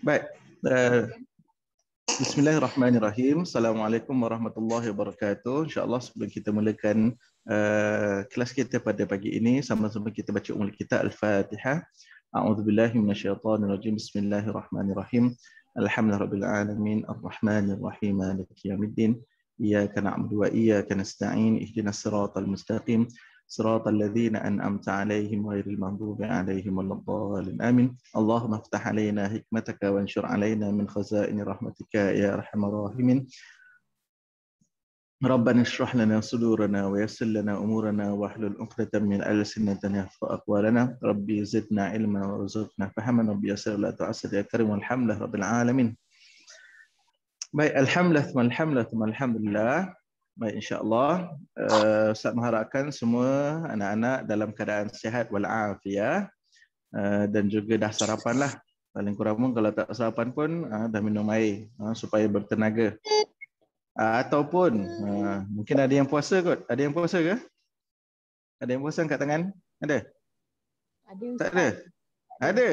Baik. Bismillahirrahmanirrahim. Assalamualaikum warahmatullahi wabarakatuh. InsyaAllah sebelum kita mulakan kelas kita pada pagi ini, sama-sama kita baca umul kita Al-Fatihah. A'udzubillahi minasyaitonirrajim. Bismillahirrahmanirrahim. Alhamdulillahirabbil alamin, arrahmanirrahim, maliki yaumiddin. Iyyaka na'budu wa iyyaka nasta'in. Ihdinas siratal mustaqim. صراط الذين أنعمت عليهم غير المغضوب عليهم ولا الضالين آمين. اللهم افتح علينا حكمتك وانشر علينا من خزائن رحمتك يا أرحم الراحمين. ربنا اشرح لنا صدورنا ويسر لنا أمورنا واحلل عقدة من ألسنتنا يفقهوا أقوالنا. ربي زدنا علما وارزقنا فهما. ربي يسر لا تعسر يا كريم والحمد لله رب العالمين. Baik, alhamdulillah. Baik, insya-Allah Ustaz mengharapkan semua anak-anak dalam keadaan sihat walafiat dan juga dah sarapan lah. Paling kurang pun kalau tak sarapan pun dah minum air supaya bertenaga. Ataupun mungkin ada yang puasa kot. Ada yang puasa ke? Ada yang puasa angkat tangan? Ada? Ada. Tak ada? Ada.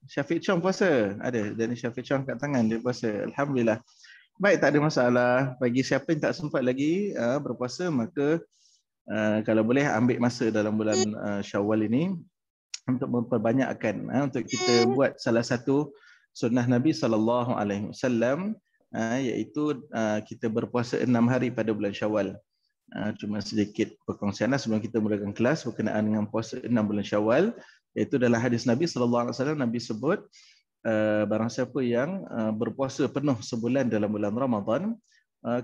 Syafiq Chong puasa. Ada. Dan Syafiq Chong angkat tangan dia puasa. Alhamdulillah. Baik, tak ada masalah. Bagi siapa yang tak sempat lagi berpuasa, maka kalau boleh ambil masa dalam bulan Syawal ini untuk memperbanyakkan, untuk kita buat salah satu sunnah Nabi SAW, iaitu kita berpuasa 6 hari pada bulan Syawal. Cuma sedikit perkongsian sebelum kita mulakan kelas berkenaan dengan puasa 6 bulan Syawal, iaitu dalam hadis Nabi SAW, Nabi sebut, barang siapa yang berpuasa penuh sebulan dalam bulan Ramadan,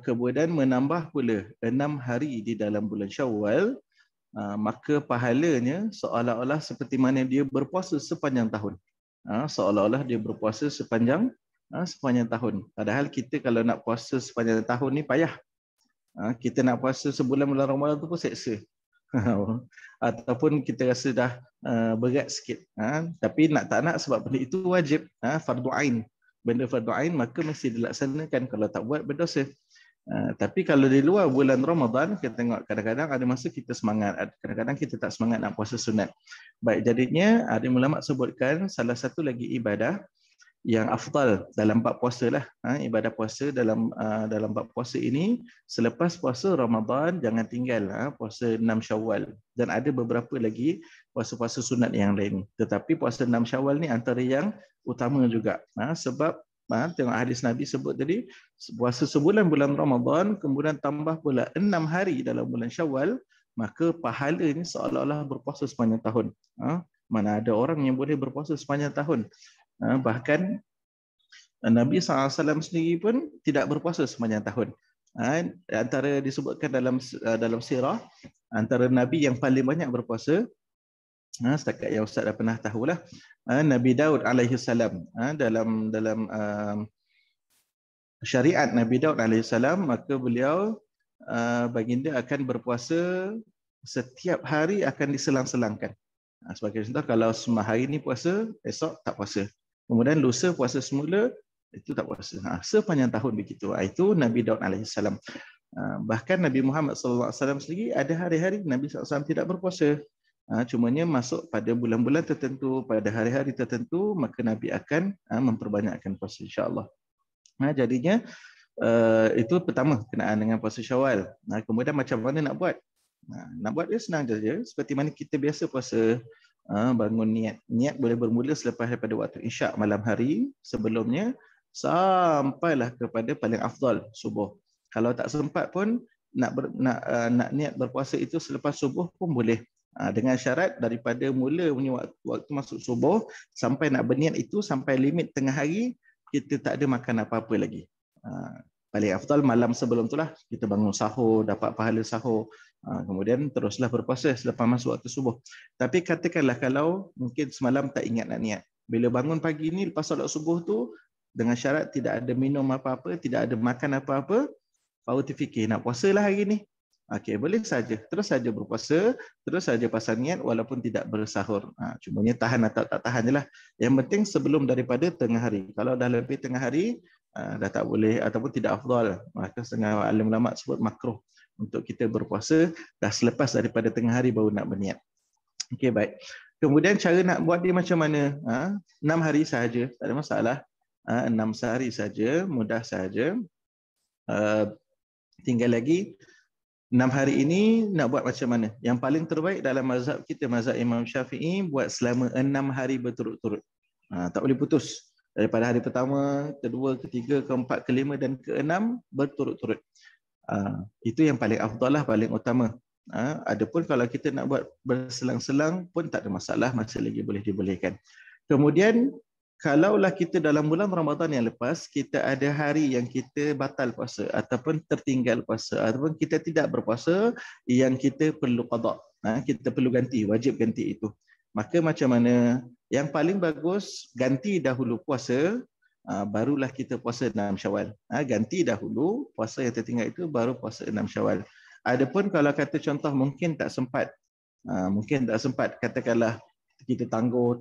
kemudian menambah pula 6 hari di dalam bulan Syawal, maka pahalanya seolah-olah seperti mana dia berpuasa sepanjang tahun. Seolah-olah dia berpuasa sepanjang tahun. Padahal kita kalau nak puasa sepanjang tahun ni payah. Kita nak puasa sebulan bulan Ramadan tu pun seksa. Ataupun kita rasa dah berat sikit, tapi nak tak nak sebab benda itu wajib, fardu ain. Benda fardu ain maka mesti dilaksanakan, kalau tak buat berdosa. Tapi kalau di luar bulan Ramadan, kita tengok kadang-kadang ada masa kita semangat, kadang-kadang kita tak semangat nak puasa sunat. Baik, jadinya ada ulama sebutkan salah satu lagi ibadah yang afdal dalam bab puasa lah, ibadah puasa dalam bab puasa ini, selepas puasa Ramadan jangan tinggal puasa 6 Syawal, dan ada beberapa lagi puasa-puasa sunat yang lain, tetapi puasa 6 Syawal ni antara yang utama juga, sebab tengok hadis Nabi sebut tadi, puasa sebulan bulan Ramadan kemudian tambah pula 6 hari dalam bulan Syawal, maka pahala ni seolah-olah berpuasa sepanjang tahun. Mana ada orang yang boleh berpuasa sepanjang tahun. Bahkan Nabi SAW sendiri pun tidak berpuasa sepanjang tahun. Antara disebutkan dalam sirah, antara Nabi yang paling banyak berpuasa, setakat yang Ustaz dah pernah tahulah, Nabi Daud alaihi salam. Dalam syariat Nabi Daud alaihi salam, maka beliau baginda akan berpuasa setiap hari akan diselang-selangkan. Sebagai contoh, kalau semua hari ni puasa, esok tak puasa. Kemudian lusa puasa semula, itu tak puasa. Sepanjang tahun begitu. Itu Nabi Daud AS. Bahkan Nabi Muhammad SAW sendiri ada hari-hari Nabi SAW tidak berpuasa. Cumanya masuk pada bulan-bulan tertentu, pada hari-hari tertentu, maka Nabi akan memperbanyakkan puasa, insya-Allah. Jadinya itu pertama kenaan dengan puasa Syawal. Kemudian macam mana nak buat? Nak buat dia senang saja. Seperti mana kita biasa puasa, bangun niat boleh bermula selepas daripada waktu isyak malam hari sebelumnya sampailah kepada paling afdal subuh. Kalau tak sempat pun nak niat berpuasa itu selepas subuh pun boleh, dengan syarat daripada mula punya waktu masuk subuh sampai nak berniat itu sampai limit tengah hari kita tak ada makan apa-apa lagi. Paling afdal malam sebelum itulah kita bangun sahur, dapat pahala sahur, kemudian teruslah berpuasa selepas masuk waktu subuh. Tapi katakanlah kalau mungkin semalam tak ingat nak niat, bila bangun pagi ni lepas solat subuh tu, dengan syarat tidak ada minum apa-apa, tidak ada makan apa-apa, baru terfikir nak puasalah hari ni. Okey, boleh saja, terus saja berpuasa, terus saja pasal niat walaupun tidak bersahur. Cumanya tahan atau tak tahan je lah. Yang penting sebelum daripada tengah hari. Kalau dah lebih tengah hari, dah tak boleh ataupun tidak afdal, maka setengah alim ulama sebut makruh untuk kita berpuasa dah selepas daripada tengah hari baru nak berniat. Okey, baik. Kemudian cara nak buat dia macam mana? 6 hari sahaja, tak ada masalah. 6 sehari saja, mudah saja. Tinggal lagi 6 hari ini nak buat macam mana? Yang paling terbaik dalam mazhab kita, mazhab Imam Syafi'i, buat selama 6 hari berturut-turut. Tak boleh putus. Daripada hari pertama, kedua, ketiga, keempat, kelima dan keenam berturut-turut. Itu yang paling afdal lah, paling utama. Adapun kalau kita nak buat berselang-selang pun tak ada masalah, masih lagi boleh dibolehkan. Kemudian kalaulah kita dalam bulan Ramadan yang lepas, kita ada hari yang kita batal puasa ataupun tertinggal puasa ataupun kita tidak berpuasa yang kita perlu qada, kita perlu ganti, wajib ganti itu. Maka macam mana? Yang paling bagus ganti dahulu puasa, barulah kita puasa 6 Syawal. Ganti dahulu puasa yang tertinggal itu, baru puasa 6 Syawal. Adapun kalau kata contoh mungkin tak sempat, katakanlah kita tangguh,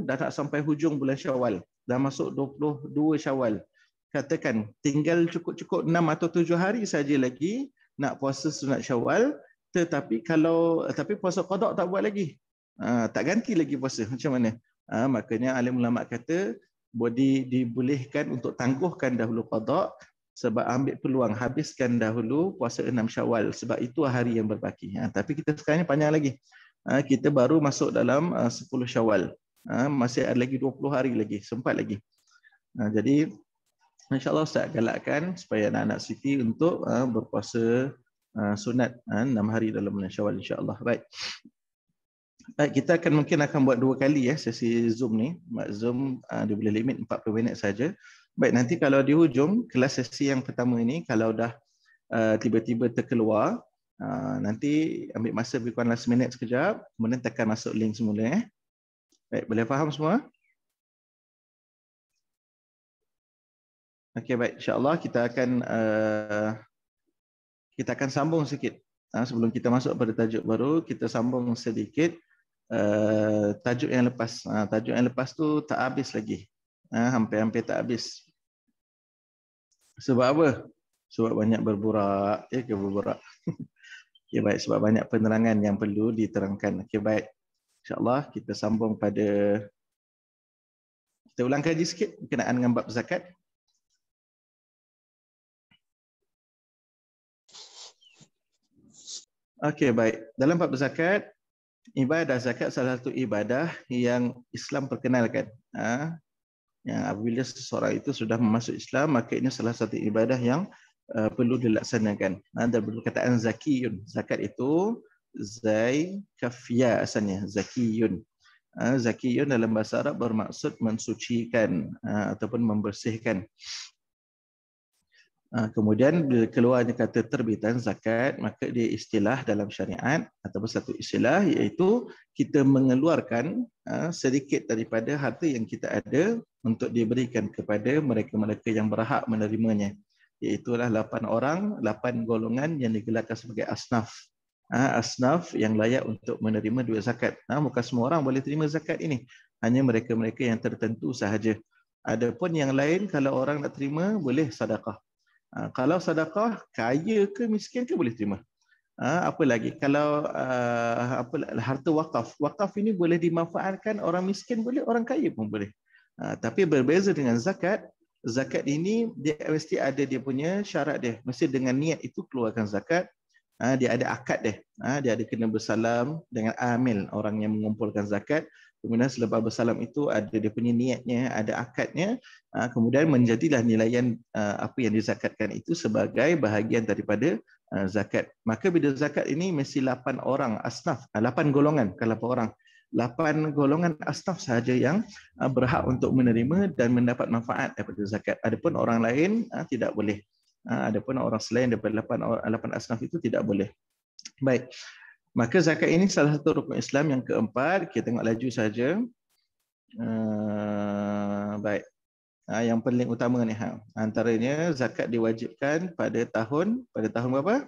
dah nak sampai hujung bulan Syawal, dah masuk 22 Syawal. Katakan tinggal cukup-cukup 6 atau 7 hari saja lagi nak puasa sunat Syawal, tapi puasa qada tak buat lagi. Tak ganti lagi puasa, macam mana? Makanya alim ulama kata dibolehkan untuk tangguhkan dahulu qada, sebab ambil peluang habiskan dahulu puasa 6 Syawal, sebab itu hari yang berbaki. Tapi kita sekarang ni panjang lagi. Kita baru masuk dalam 10 Syawal. Masih ada lagi 20 hari lagi, sempat lagi. Jadi insya-Allah Ustaz galakkan supaya anak-anak Siti untuk berpuasa sunat 6 hari dalam bulan Syawal, insya-Allah. Baik. Kita mungkin akan buat 2 kali sesi Zoom ni. Zoom dia boleh limit 40 minit saja. Baik, nanti kalau di hujung kelas sesi yang pertama ini kalau dah tiba-tiba terkeluar, nanti ambil masa lebih kurang 15 minit sekejap, kemudian tekan masuk link semula. Baik, boleh faham semua? Okey, baik, insya-Allah kita akan sambung sikit. Sebelum kita masuk pada tajuk baru, kita sambung sedikit tajuk yang lepas. Tajuk yang lepas tu tak habis lagi. Hampir-hampir tak habis. Sebab apa? Sebab banyak berburak, berburak. Okey, baik, sebab banyak penerangan yang perlu diterangkan. Okey, baik. InsyaAllah kita sambung pada, kita ulang kaji sikit berkenaan dengan bab zakat. Okey, baik. Dalam bab zakat, ibadah zakat salah satu ibadah yang Islam perkenalkan. Yang apabila seseorang itu sudah masuk Islam, maka ini salah satu ibadah yang perlu dilaksanakan. Dan perkataan zakiyun, zakat itu zai kafia asalnya, zakiyun. Zakiyun dalam bahasa Arab bermaksud mensucikan ataupun membersihkan. Kemudian bila keluarnya kata terbitan zakat, maka dia istilah dalam syariat ataupun satu istilah, iaitu kita mengeluarkan sedikit daripada harta yang kita ada untuk diberikan kepada mereka-mereka yang berhak menerimanya. Iaitulah 8 orang, 8 golongan yang digelarkan sebagai asnaf. Asnaf yang layak untuk menerima duit zakat. Bukan semua orang boleh terima zakat ini. Hanya mereka-mereka yang tertentu sahaja. Adapun yang lain, kalau orang nak terima, boleh sedekah. Kalau sedekah, kaya ke miskin ke boleh terima. Apa lagi? Kalau harta wakaf. Wakaf ini boleh dimanfaatkan orang miskin boleh, orang kaya pun boleh. Tapi berbeza dengan zakat. Zakat ini dia mesti ada dia punya syarat dia. Mesti dengan niat itu keluarkan zakat. Dia ada akad dia. Dia ada kena bersalam dengan amil, orang yang mengumpulkan zakat. Kemudian selepas bersalam itu ada dia punya niatnya, ada akadnya. Kemudian menjadilah nilaian apa yang dizakatkan itu sebagai bahagian daripada zakat. Maka bila zakat ini mesti 8 orang asnaf, 8 golongan, kalau 8 orang. 8 golongan asnaf sahaja yang berhak untuk menerima dan mendapat manfaat daripada zakat. Adapun orang lain tidak boleh. Adapun orang selain daripada 8 asnaf itu tidak boleh. Baik. Maka zakat ini salah satu rukun Islam yang keempat. Kita tengok laju saja. Baik. Yang paling utama ni, antaranya zakat diwajibkan pada tahun berapa?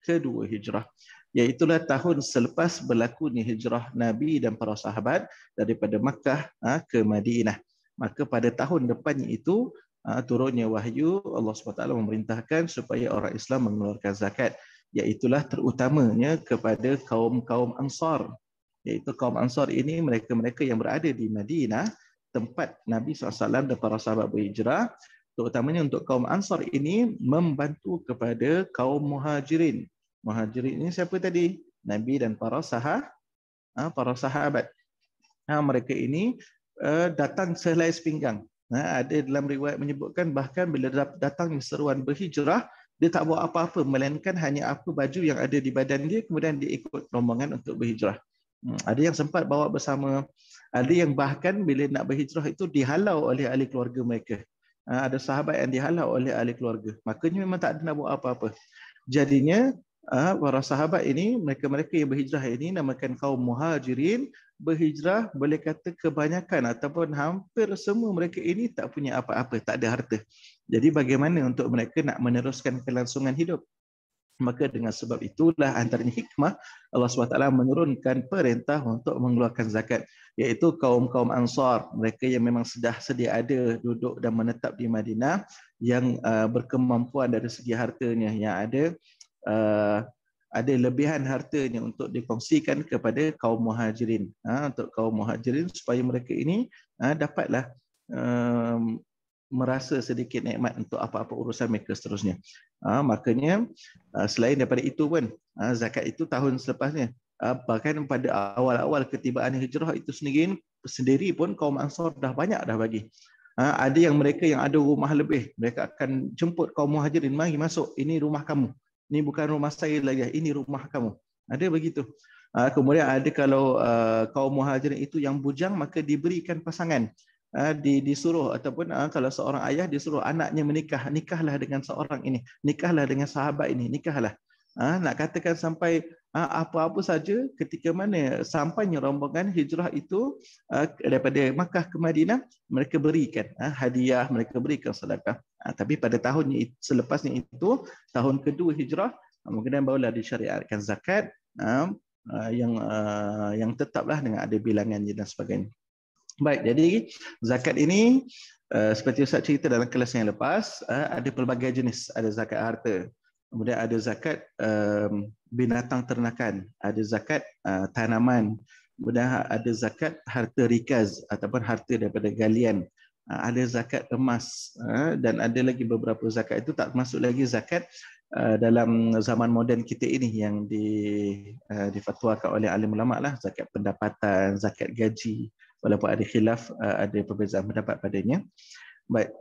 Kedua hijrah. Iaitulah tahun selepas berlakunya hijrah Nabi dan para sahabat daripada Makkah ke Madinah. Maka pada tahun depannya itu turunnya wahyu, Allah SWT memerintahkan supaya orang Islam mengeluarkan zakat. Iaitulah terutamanya kepada kaum-kaum Ansar. Iaitu kaum Ansar ini mereka-mereka yang berada di Madinah tempat Nabi SAW dan para sahabat berhijrah, terutamanya untuk kaum Ansar ini membantu kepada kaum Muhajirin. Muhajirin ini siapa tadi? Nabi dan para sahabat. Mereka ini datang sehelai sepinggang. Ada dalam riwayat menyebutkan bahkan bila datang seruan berhijrah, dia tak bawa apa-apa melainkan hanya apa baju yang ada di badan dia, kemudian dia ikut rombongan untuk berhijrah. Ada yang sempat bawa bersama, ada yang bahkan bila nak berhijrah itu dihalau oleh ahli keluarga mereka. Ada sahabat yang dihalau oleh ahli keluarga. Makanya memang tak ada nak buat apa-apa. Jadinya para sahabat ini, mereka-mereka yang berhijrah ini namakan kaum Muhajirin. Berhijrah boleh kata kebanyakan ataupun hampir semua mereka ini tak punya apa-apa, tak ada harta. Jadi bagaimana untuk mereka nak meneruskan kelangsungan hidup? Maka dengan sebab itulah antaranya hikmah Allah SWT menurunkan perintah untuk mengeluarkan zakat, iaitu kaum-kaum Ansar, mereka yang memang sudah sedia ada duduk dan menetap di Madinah, yang berkemampuan dari segi hartanya, yang ada lebihan hartanya untuk dikongsikan kepada kaum Muhajirin, untuk kaum Muhajirin supaya mereka ini dapatlah merasa sedikit nikmat untuk apa-apa urusan mereka seterusnya. Makanya selain daripada itu pun, zakat itu tahun selepasnya, bahkan pada awal-awal ketibaan hijrah itu sendiri pun kaum Ansar dah banyak dah bagi. Ada yang mereka yang ada rumah lebih, mereka akan jemput kaum Muhajirin, mari masuk, ini rumah kamu. Ini bukan rumah saya lagi, ini rumah kamu. Ada begitu. Kemudian ada kalau kaum Muhajirin itu yang bujang, maka diberikan pasangan. Disuruh ataupun kalau seorang ayah disuruh anaknya menikah, nikahlah dengan seorang ini, nikahlah dengan sahabat ini, nikahlah. Nak katakan sampai apa-apa saja ketika mana sampainya rombongan hijrah itu daripada Makkah ke Madinah, mereka berikan hadiah, mereka berikan sedekah. Tapi pada tahun selepasnya itu, tahun kedua hijrah, kemudian barulah disyariatkan zakat yang tetaplah dengan ada bilangannya dan sebagainya. Baik, jadi zakat ini seperti Ustaz cerita dalam kelas yang lepas, ada pelbagai jenis. Ada zakat harta, kemudian ada zakat binatang ternakan, ada zakat tanaman, kemudian ada zakat harta rikaz ataupun harta daripada galian, ada zakat emas, dan ada lagi beberapa zakat. Itu tak termasuk lagi zakat dalam zaman moden kita ini yang difatwakan oleh alim ulama lah, zakat pendapatan, zakat gaji, walaupun ada khilaf, ada perbezaan pendapat padanya. Baik.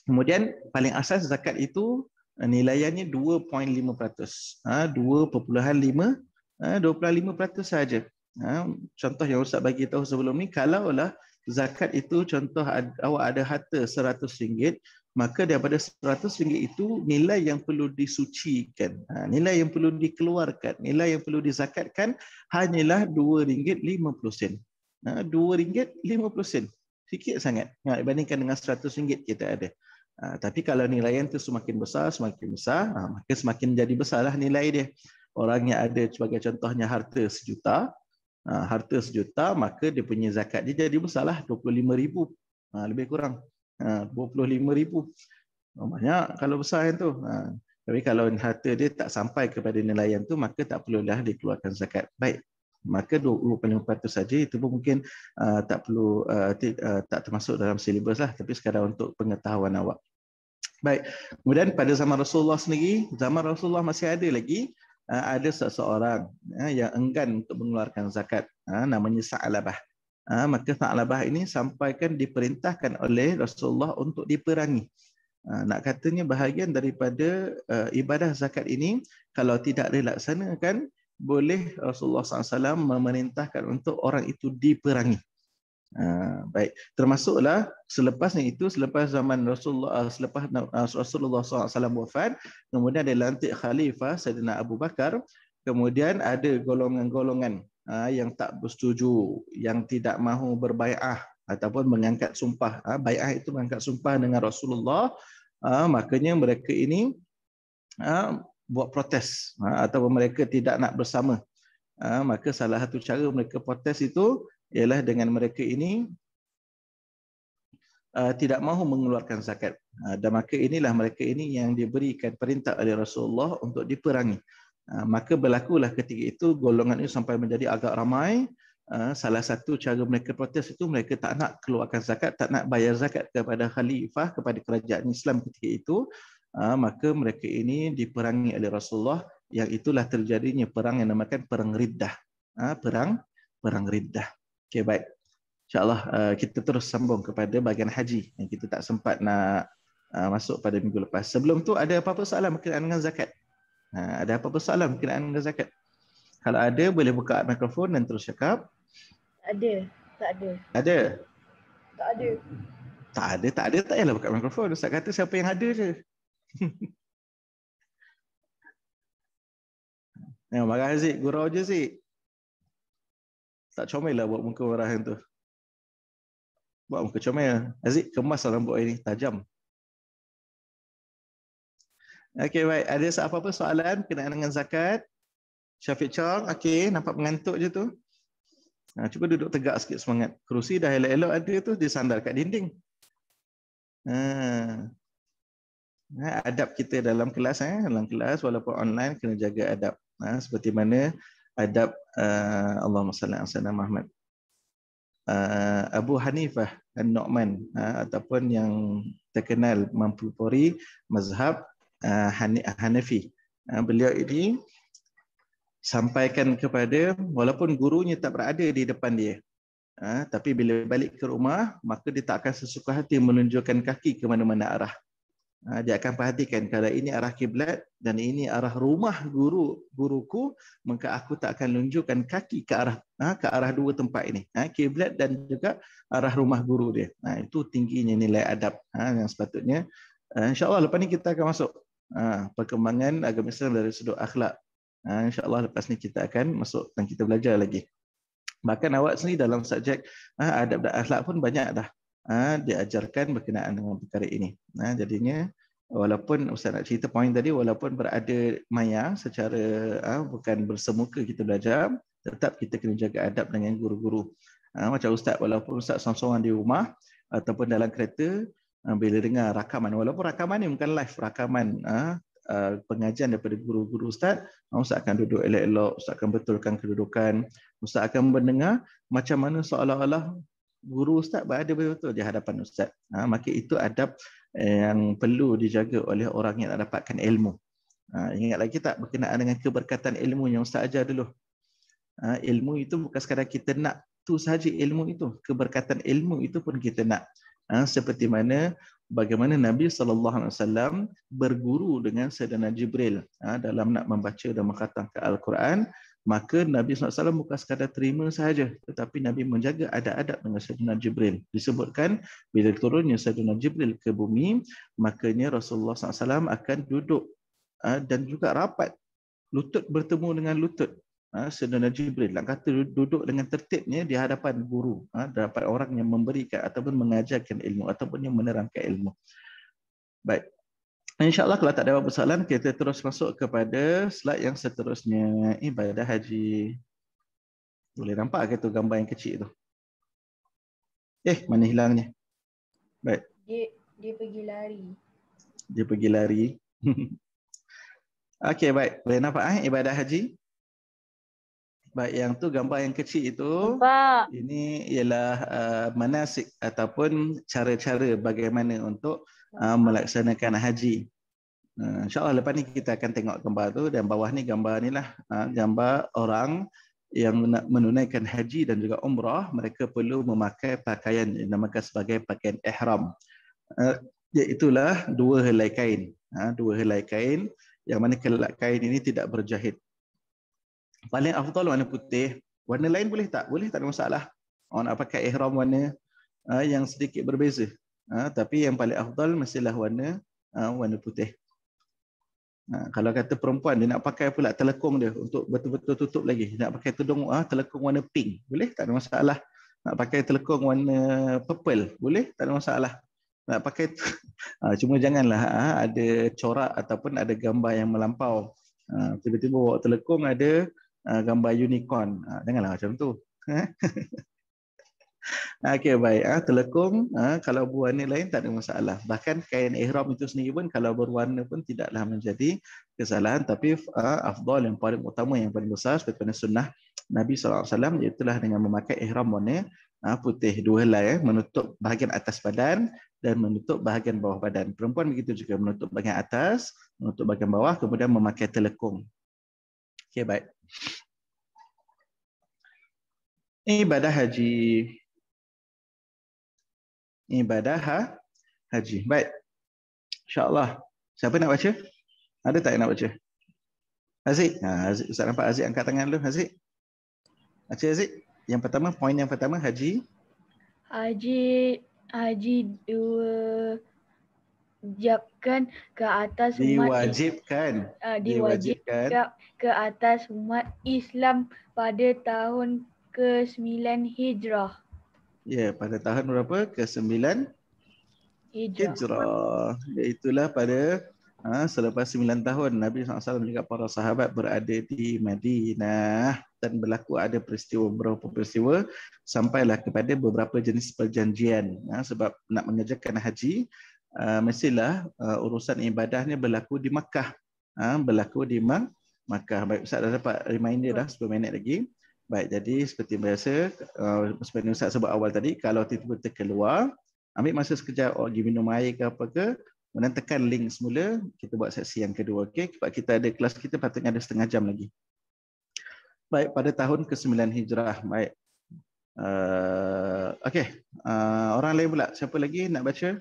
Kemudian paling asas zakat itu nilaiannya 2.5%. 2.5% saja. Contoh yang Ustaz bagi tahu sebelum ni, kalaulah zakat itu contoh awak ada harta RM100, maka daripada RM100 itu nilai yang perlu disucikan, nilai yang perlu dikeluarkan, nilai yang perlu dizakatkan hanyalah RM2.50. RM2.50. Sikit sangat dibandingkan dengan RM100 kita ada. Tapi kalau nilaian itu semakin besar, maka semakin jadi besarlah nilai dia. Orang yang ada sebagai contohnya harta sejuta, maka dia punya zakat dia jadi besarlah 25,000. Lebih kurang 25,000. Banyak kalau besar yang tu. Tapi kalau harta dia tak sampai kepada nilaian tu, maka tak perlulah dikeluarkan zakat. Baik. Maka 25% saja, itu pun mungkin tak perlu, tak termasuk dalam silibus lah, tapi sekadar untuk pengetahuan awak. Baik, kemudian pada zaman Rasulullah sendiri, zaman Rasulullah masih ada lagi, ada seseorang yang enggan untuk mengeluarkan zakat, namanya Sa'labah. Maka Sa'labah ini sampaikan diperintahkan oleh Rasulullah untuk diperangi. Nak katanya bahagian daripada ibadah zakat ini, kalau tidak dilaksanakan, boleh Rasulullah SAW memerintahkan untuk orang itu diperangi. Baik, termasuklah selepasnya itu, selepas zaman Rasulullah, selepas Rasulullah SAW wafat, kemudian ada lantik khalifah Sayyidina Abu Bakar, kemudian ada golongan-golongan yang tak bersetuju, yang tidak mahu berbai'ah ataupun mengangkat sumpah. Bai'ah itu mengangkat sumpah dengan Rasulullah. Makanya mereka ini buat protes, atau mereka tidak nak bersama. Maka salah satu cara mereka protes itu ialah dengan mereka ini tidak mahu mengeluarkan zakat. Dan maka inilah mereka ini yang diberikan perintah oleh Rasulullah untuk diperangi. Maka berlakulah ketika itu golongan itu sampai menjadi agak ramai. salah satu cara mereka protes itu mereka tak nak keluarkan zakat, tak nak bayar zakat kepada khalifah, kepada kerajaan Islam ketika itu, maka mereka ini diperangi oleh Rasulullah, yang itulah terjadinya perang yang dinamakan perang Riddah. Perang Riddah. Okey, baik. InsyaAllah kita terus sambung kepada bahagian haji yang kita tak sempat nak masuk pada minggu lepas. Sebelum tu ada apa-apa soalan berkenaan dengan zakat? Ada apa-apa soalan berkenaan dengan zakat? Kalau ada, boleh buka mikrofon dan terus cakap. Ada. Tak ada. Ada? Tak ada. Tak ada, tak payahlah buka mikrofon. Ustaz kata siapa yang ada je. Marah Aziz, gurau je Zik. Tak comel lah buat muka marah yang tu. Buat muka comel. Aziz, kemas lah rambut ini, tajam. Okey, baik. Ada apa-apa soalan berkenaan dengan zakat? Syafiq Chong, okey, nampak mengantuk je tu. Cuba duduk tegak sikit semangat. Kerusi dah elok-elok ada tu, disandar kat dinding. Adab kita dalam kelas, dalam kelas walaupun online kena jaga adab. Seperti mana adab Allahumma salli ala sayyidina Muhammad. Abu Hanifah An-Nu'man ataupun yang terkenal mempelopori mazhab Hanafi. Beliau ini sampaikan kepada, walaupun gurunya tak berada di depan dia, tapi bila balik ke rumah, maka dia tak akan sesuka hati menunjukkan kaki ke mana-mana arah. Dia akan perhatikan, kalau ini arah kiblat dan ini arah rumah guruku, maka aku tak akan menunjukkan kaki ke arah dua tempat ini, kiblat dan juga arah rumah guru dia. Itu tingginya nilai adab yang sepatutnya. InsyaAllah lepas ni kita akan masuk perkembangan agama Islam dari sudut akhlak. InsyaAllah lepas ni kita akan masuk dan kita belajar lagi. Bahkan awak sendiri dalam subjek adab dan akhlak pun banyak dah diajarkan berkenaan dengan perkara ini. Jadinya walaupun Ustaz nak cerita poin tadi, walaupun berada maya secara bukan bersemuka kita belajar, tetap kita kena jaga adab dengan guru-guru. Macam Ustaz, walaupun Ustaz seorang-seorang di rumah ataupun dalam kereta, bila dengar rakaman, walaupun rakaman ni bukan live, rakaman pengajian daripada guru-guru Ustaz, Ustaz akan duduk elok-elok, Ustaz akan betulkan kedudukan, Ustaz akan mendengar macam mana seolah-olah guru Ustaz berada betul-betul di hadapan Ustaz. Maka itu adab yang perlu dijaga oleh orang yang nak dapatkan ilmu. Ingat lagi tak berkenaan dengan keberkatan ilmu yang Ustaz ajar dulu? Ilmu itu bukan sekadar kita nak tu sahaja ilmu itu, keberkatan ilmu itu pun kita nak. Seperti mana bagaimana Nabi SAW berguru dengan Sayyidina Jibril dalam nak membaca dan mengkhatamkan Al-Quran, maka Nabi SAW bukan sekadar terima sahaja, tetapi Nabi menjaga adab-adab dengan Sayyidina Jibril. Disebutkan bila turunnya Sayyidina Jibril ke bumi, makanya Rasulullah SAW akan duduk dan juga rapat, lutut bertemu dengan lutut Sayyidina Jibril. Kata duduk dengan tertibnya di hadapan guru, hadapan orang yang memberikan ataupun mengajarkan ilmu ataupun yang menerangkan ilmu. Baik. InsyaAllah kalau tak ada apa-apa soalan, kita terus masuk kepada slide yang seterusnya, ibadah haji. Boleh nampak ke tu gambar yang kecil tu? Mana hilangnya? Baik. Dia pergi lari. Dia pergi lari. Okey, baik. Boleh nampak ibadah haji? Baik, yang tu gambar yang kecil itu. Nampak. Ini ialah manasik ataupun cara-cara bagaimana untuk melaksanakan haji. InsyaAllah lepas ni kita akan tengok gambar tu, dan bawah ni gambar ni lah gambar orang yang menunaikan haji dan juga umrah. Mereka perlu memakai pakaian yang dinamakan sebagai pakaian ihram. Iaitulah dua helai kain. Dua helai kain yang mana kelak kain ini tidak berjahit. Paling afdal warna putih. Warna lain boleh tak? Boleh, tak ada masalah. Orang nak pakai ihram warna yang sedikit berbeza. Tapi yang paling afdal mestilah warna putih. Kalau kata perempuan dia nak pakai pula telekung dia untuk betul-betul tutup lagi, nak pakai tudung telekung warna pink, boleh, tak ada masalah. Nak pakai telekung warna purple, boleh, tak ada masalah. Nak pakai cuma janganlah ada corak ataupun ada gambar yang melampau. Tiba-tiba bawa telekung ada gambar unicorn, janganlah macam tu. Okey, baik. Telekung kalau berwarna lain tak ada masalah. Bahkan kain ihram itu sendiri pun kalau berwarna pun tidaklah menjadi kesalahan, tapi afdal yang paling utama, yang paling besar seperti sunnah Nabi SAW, iaitulah dengan memakai ihram warna putih, 2 helai, menutup bahagian atas badan dan menutup bahagian bawah badan. Perempuan begitu juga, menutup bahagian atas, menutup bahagian bawah, kemudian memakai telekung. Okey, baik. Ibadah haji. Ibadah haji. Baik. InsyaAllah. Siapa nak baca? Ada tak yang nak baca? Haziq. Haziq. Ustaz nampak Haziq angkat tangan dulu. Haziq. Baca Haziq. Yang pertama, poin yang pertama, haji. Haji diwajibkan ke atas Diwajibkan. diwajibkan ke atas umat Islam pada tahun ke-9 Hijrah. Ya, pada tahun berapa? Ke-9 Hijrah. Iaitulah pada selepas 9 tahun Nabi SAW juga para sahabat berada di Madinah dan berlaku ada beberapa peristiwa sampailah kepada beberapa jenis perjanjian. Sebab nak mengerjakan haji, mestilah urusan ibadahnya berlaku di Makkah. Berlaku di Makkah. Baik, Ustaz dah dapat reminder dah 10 minit lagi. Baik, jadi seperti biasa, seperti Ustaz sebut awal tadi, kalau tiba-tiba terkeluar, ambil masa sekejap, pergi minum air ke apa ke, kemudian tekan link semula, kita buat sesi yang kedua. Okey, sebab kita ada kelas kita patutnya ada setengah jam lagi. Baik, pada tahun ke-9 Hijrah. Baik. Okey, orang lain pula. Siapa lagi nak baca?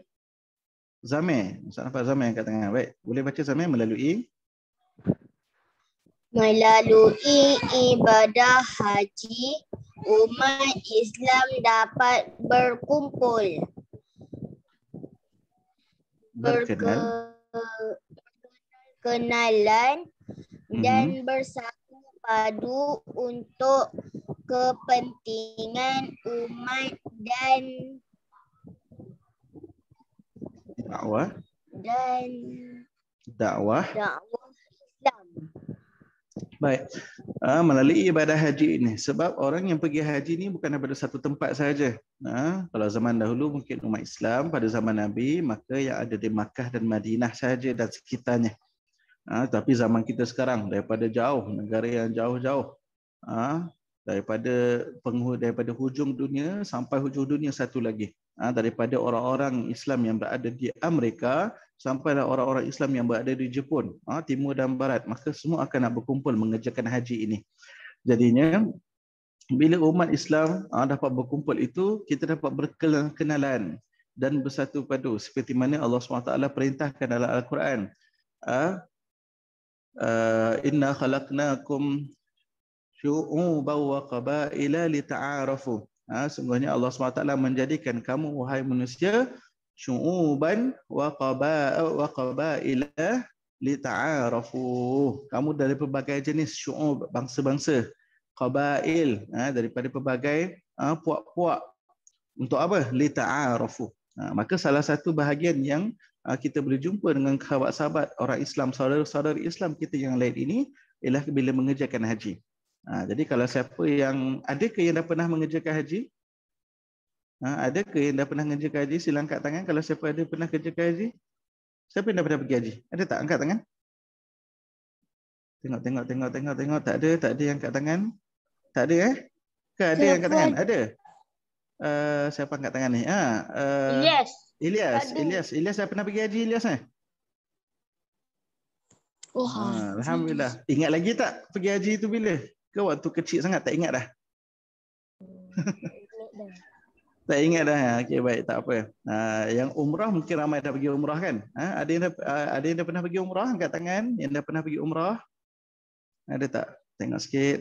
Zamir. Ustaz nampak Zamir kat tengah. Baik, boleh baca Zamir melalui ibadah haji, umat Islam dapat berkumpul, berkenalan dan bersatu padu untuk kepentingan umat dan dakwah Islam. Baik, melalui ibadah haji ini. Sebab orang yang pergi haji ni bukan daripada satu tempat sahaja. Kalau zaman dahulu mungkin umat Islam pada zaman Nabi, maka yang ada di Makkah dan Madinah sahaja dan sekitarnya. Tapi zaman kita sekarang, daripada jauh, negara yang jauh-jauh, daripada hujung dunia sampai hujung dunia satu lagi. Daripada orang-orang Islam yang berada di Amerika sampai orang-orang Islam yang berada di Jepun, timur dan barat, maka semua akan nak berkumpul mengerjakan haji ini. Jadinya bila umat Islam dapat berkumpul itu, kita dapat berkenalan dan bersatu padu seperti mana Allah SWT perintahkan dalam Al-Quran. Inna khalaqnakum syu'uban wa qabaila lita'arafu. Sungguhnya Allah SWT menjadikan kamu wahai manusia syu'uban wa qabaila lita'arafu. Kamu dari pelbagai jenis syu'ub, bangsa-bangsa, qabail, daripada pelbagai puak-puak. Untuk apa? Lita'arafu. Maka salah satu bahagian yang kita boleh jumpa dengan sahabat-sahabat orang Islam, saudara-saudara Islam kita yang lain ini ialah bila mengerjakan haji. Jadi kalau siapa yang adakah yang dah pernah mengerjakan haji? Adakah yang dah pernah mengerjakan haji? Sila angkat tangan kalau siapa ada pernah kerjakan haji. Siapa yang dah pernah pergi haji? Ada tak angkat tangan? Tengok. Tak ada yang angkat tangan. Tak ada Ke ada yang angkat tangan? Ada. Siapa angkat tangan ni? Ilyas dah pernah pergi haji, Ilyas Alhamdulillah. Ingat lagi tak pergi haji tu bila? Ke waktu kecil sangat tak ingat dah? Tak ingat dah. Okey, baik, tak apa. Yang umrah mungkin ramai dah pergi umrah kan? Ada yang dah pernah pergi umrah? Angkat tangan yang dah pernah pergi umrah. Ada tak? Tengok sikit.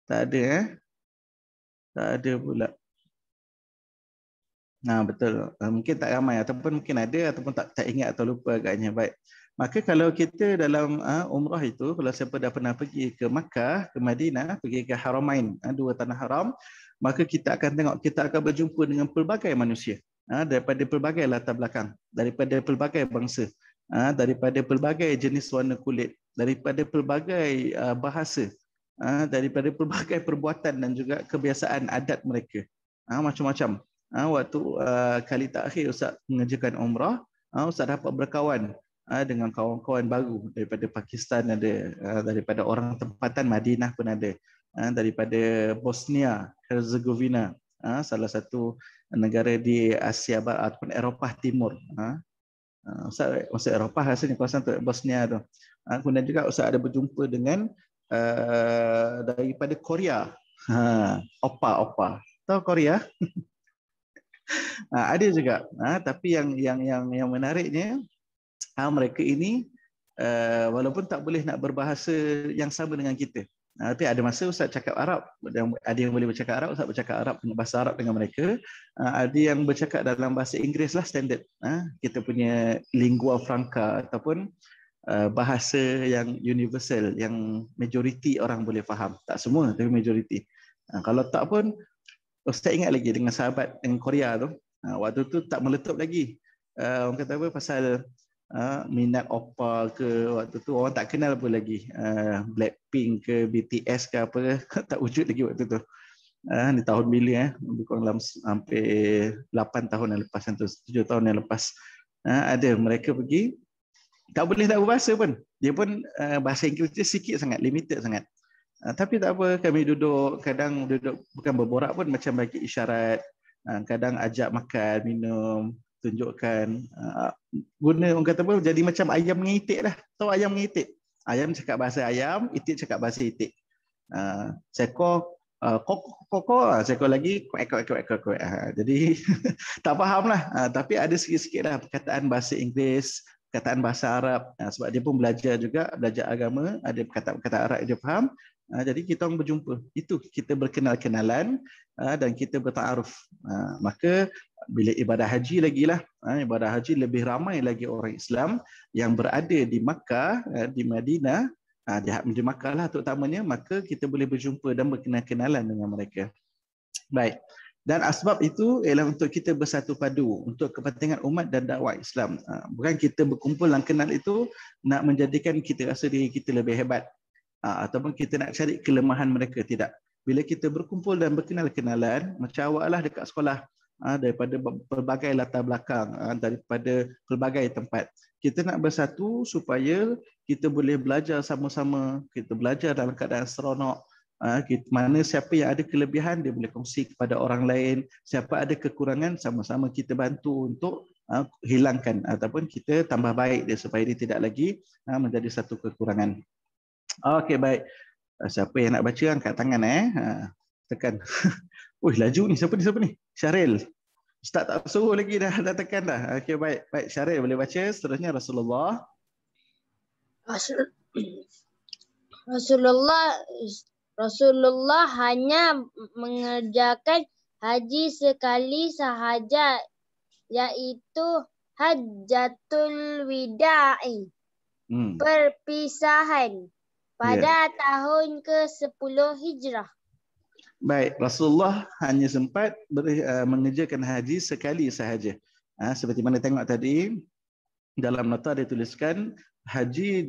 Tak ada Tak ada pula. Betul. Mungkin tak ramai ataupun mungkin ada ataupun tak ingat atau lupa agaknya. Baik. Maka kalau kita dalam umrah itu, kalau siapa dah pernah pergi ke Makkah, ke Madinah, pergi ke Haramain, dua tanah haram, maka kita akan tengok, kita akan berjumpa dengan pelbagai manusia, daripada pelbagai latar belakang, daripada pelbagai bangsa, daripada pelbagai jenis warna kulit, daripada pelbagai bahasa, daripada pelbagai perbuatan dan juga kebiasaan adat mereka. Macam-macam. Waktu kali terakhir Ustaz mengerjakan umrah, Ustaz dapat berkawan dengan kawan-kawan baru daripada Pakistan ada, daripada orang tempatan Madinah pun ada, daripada Bosnia Herzegovina, salah satu negara di Asia Barat ataupun Eropah Timur. Ustaz Eropah rasanya kawasan tu, Bosnia tu. Kemudian juga Ustaz ada berjumpa dengan daripada Korea. Opa. Tahu Korea? Ada juga. Tapi yang menariknya, mereka ini walaupun tak boleh nak berbahasa yang sama dengan kita. Tapi ada masa Ustaz cakap Arab, ada yang boleh bercakap Arab, Ustaz bercakap Arab, bahasa Arab dengan mereka. Ada yang bercakap dalam bahasa Inggeris lah, standard. Kita punya lingua franca ataupun bahasa yang universal, yang majoriti orang boleh faham. Tak semua, tapi majoriti. Kalau tak pun, Ustaz ingat lagi dengan sahabat dengan Korea tu, waktu tu tak meletup lagi. Orang kata apa, pasal minat opa ke, waktu tu orang tak kenal pun lagi, Blackpink ke BTS ke apa, tak wujud lagi waktu tu. Di tahun bila lebih kurang dalam hampir 8 tahun yang lepas, 7 tahun yang lepas, ada mereka pergi tak boleh tak berbahasa pun, dia pun bahasa Inggeris dia sikit sangat, limited sangat. Tapi tak apa, kami kadang duduk bukan berborak pun, macam bagi isyarat, kadang ajak makan, minum, tunjukkan, guna orang kata apa, jadi macam ayam dengan itik lah. Tahu ayam dengan itik? Ayam cakap bahasa ayam, itik cakap bahasa itik. Seekor koko, seekor lagi kuek. Jadi tak faham lah, tapi ada sikit-sikit lah perkataan bahasa Inggeris, perkataan bahasa Arab, sebab dia pun belajar agama, ada perkataan Arab dia faham. Jadi kita orang berjumpa, itu kita berkenal-kenalan dan kita bertaaruf. Maka bila ibadah haji lagi lah, ibadah haji lebih ramai lagi orang Islam yang berada di Makkah, di Madinah, di Makkah lah terutamanya, maka kita boleh berjumpa dan berkenal-kenalan dengan mereka. Baik. Dan asbab itu ialah untuk kita bersatu padu untuk kepentingan umat dan dakwah Islam. Bukan kita berkumpul dan kenal itu nak menjadikan kita rasa diri kita lebih hebat, ataupun kita nak cari kelemahan mereka, tidak. Bila kita berkumpul dan berkenal-kenalan, macam awaklah dekat sekolah, daripada pelbagai latar belakang, daripada pelbagai tempat, kita nak bersatu supaya kita boleh belajar sama-sama, kita belajar dalam keadaan seronok. Mana siapa yang ada kelebihan dia boleh kongsi kepada orang lain, siapa ada kekurangan sama-sama kita bantu untuk hilangkan ataupun kita tambah baik dia supaya dia tidak lagi menjadi satu kekurangan. Okey, baik. Siapa yang nak baca angkat tangan tekan. Laju ni, siapa ni? Syaril. Ustaz tak suruh lagi, dah tekan dah. Okey, baik Syaril boleh baca. Seterusnya Rasulullah hanya mengerjakan haji sekali sahaja, yaitu Hajjatul Wada'i, perpisahan, pada tahun ke-10 Hijrah. Baik, Rasulullah hanya sempat mengerjakan haji sekali sahaja. Seperti mana tengok tadi, dalam nota dia tuliskan haji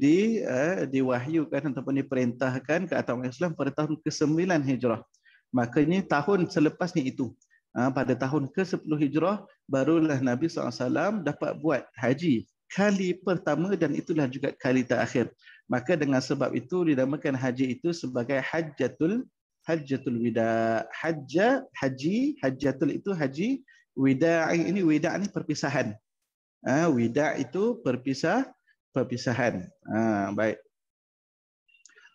diwahyukan ataupun diperintahkan ke atas umat Islam pada tahun ke-9 Hijrah. Makanya tahun selepasnya itu, pada tahun ke-10 Hijrah, barulah Nabi SAW dapat buat haji kali pertama dan itulah juga kali terakhir. Maka dengan sebab itu dinamakan haji itu sebagai Hajjatul Wida. Hajjatul itu haji, wida ini, wida ni perpisahan. Wida itu perpisahan. Baik.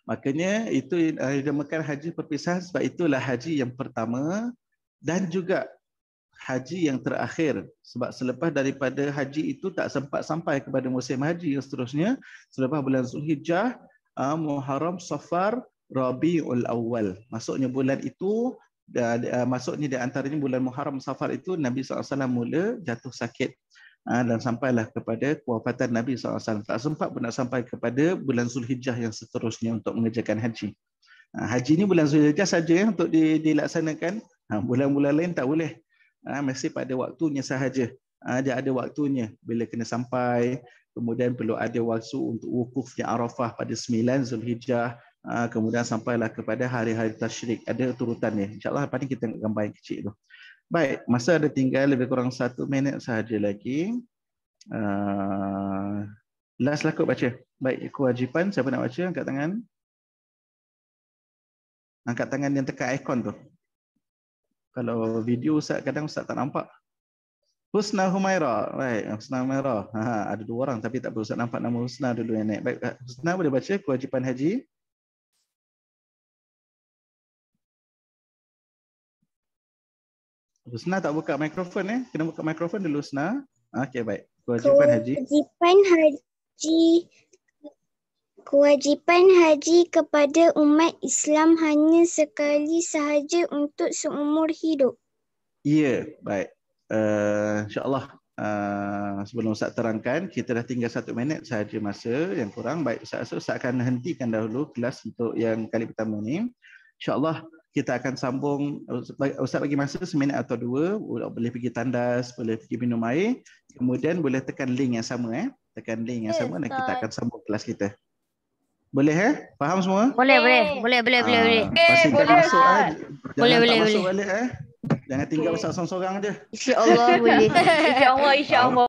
Makanya itu dinamakan haji perpisahan sebab itulah haji yang pertama dan juga haji yang terakhir. Sebab selepas daripada haji itu tak sempat sampai kepada musim haji yang seterusnya, selepas bulan Zulhijjah, Muharram, Safar, Rabiul Awal. Maksudnya bulan itu, maksudnya di antaranya bulan Muharram, Safar itu Nabi SAW mula jatuh sakit. Dan sampailah kepada kewafatan Nabi SAW. Tak sempat pun nak sampai kepada bulan Zulhijjah yang seterusnya untuk mengerjakan haji. Haji ni bulan Zulhijjah saja untuk dilaksanakan. Bulan-bulan lain tak boleh. Mesti pada waktunya sahaja. Dia ada waktunya bila kena sampai. Kemudian perlu ada waktu untuk wukufnya Arafah pada 9 Zulhijjah. Kemudian sampailah kepada hari-hari tasyrik. Ada turutannya. InsyaAllah lepas ni kita tengok gambar yang kecil tu. Baik, masa ada tinggal lebih kurang 1 minit sahaja lagi. 5 Last lah kot baca. Baik, kewajipan. Siapa nak baca? Angkat tangan. Angkat tangan yang tekan ikon tu. Kalau video Ustaz, kadang Ustaz tak nampak. Husna Humaira. Baik, Husna Humaira. Ada 2 orang tapi tak perlu Ustaz nampak nama Husna dulu yang naik. Baik, Husna boleh baca kewajipan haji? Husna tak buka mikrofon Kena buka mikrofon dulu Husna. Okey, baik. Kewajipan haji kepada umat Islam hanya sekali sahaja untuk seumur hidup. Ya, baik. InsyaAllah sebelum Ustaz terangkan, kita dah tinggal 1 minit sahaja masa yang kurang. Baik, Ustaz akan hentikan dahulu kelas untuk yang kali pertama ni. InsyaAllah kita akan sambung. Ustaz bagi masa 1 minit atau 2, boleh pergi tandas, boleh pergi minum air, kemudian boleh tekan link yang sama tekan link yang sama dan kita akan sambung kelas kita. Boleh Faham semua? Boleh. Pastikan masuk Boleh. masuk balik Jangan tinggal Ustaz seorang-seorang je. InsyaAllah boleh. InsyaAllah.